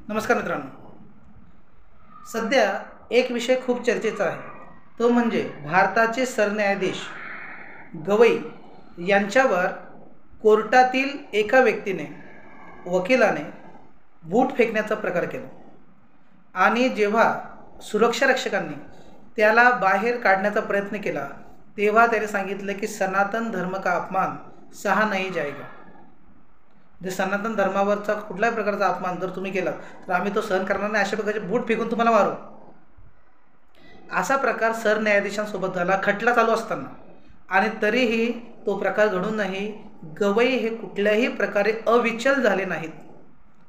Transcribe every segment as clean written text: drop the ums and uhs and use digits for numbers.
नमस्कार मित्रांनो, सध्या एक विषय खूप चर्चेचा आहे, तो म्हणजे भारताचे सरन्यायाधीश गवई यांच्यावर कोर्टातील एका व्यक्तीने, वकिलाने बूट फेकण्याचा प्रकार केला आणि जेव्हा सुरक्षारक्षकांनी त्याला बाहेर काढण्याचा प्रयत्न केला तेव्हा त्याने सांगितलं की सनातन धर्म का अपमान सहा नहीं जाएगा। जे सनातन धर्मावरचा कुठल्याही प्रकारचा अपमान जर तुम्ही केला तर आम्ही तो सहन करणार नाही, अशा प्रकारचे बूट फेकून तुम्हाला मारू। असा प्रकार सरन्यायाधीशांसोबत झाला खटला चालू असताना, आणि तरीही तो प्रकार घडूनही गवई हे कुठल्याही प्रकारे अविचल झाले नाहीत,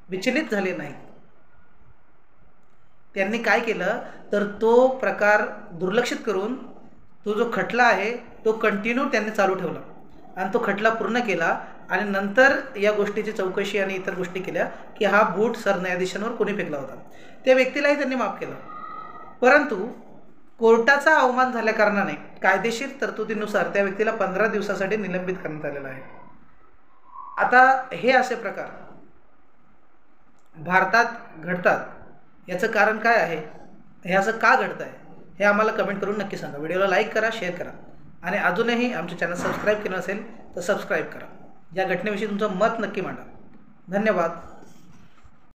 विचलित झाले नाहीत। त्यांनी काय केलं तर तो प्रकार दुर्लक्षित करून तो जो खटला आहे तो कंटिन्यू त्यांनी चालू ठेवला आणि तो खटला पूर्ण केला आणि नंतर या गोष्टीची चौकशी आणि इतर गोष्टी केल्या की हा बूट सरन्यायाधीशांवर कोणी फेकला होता। त्या व्यक्तीलाही त्यांनी माफ केलं, परंतु कोर्टाचा अवमान झाल्या कारणाने कायदेशीर तरतुदीनुसार त्या व्यक्तीला 15 दिवसासाठी निलंबित करण्यात आलेला आहे। आता हे असे प्रकार भारतात घडतात, याचं कारण काय आहे, हे असं का घडतं आहे हे आम्हाला कमेंट करून नक्की सांगा। व्हिडिओला लाईक करा, शेअर करा आणि अजूनही आमचे चॅनल सबस्क्राईब केलं नसेल तर सबस्क्राईब करा। या घटनेविषयी तुमचं मत नक्की मांडा। धन्यवाद।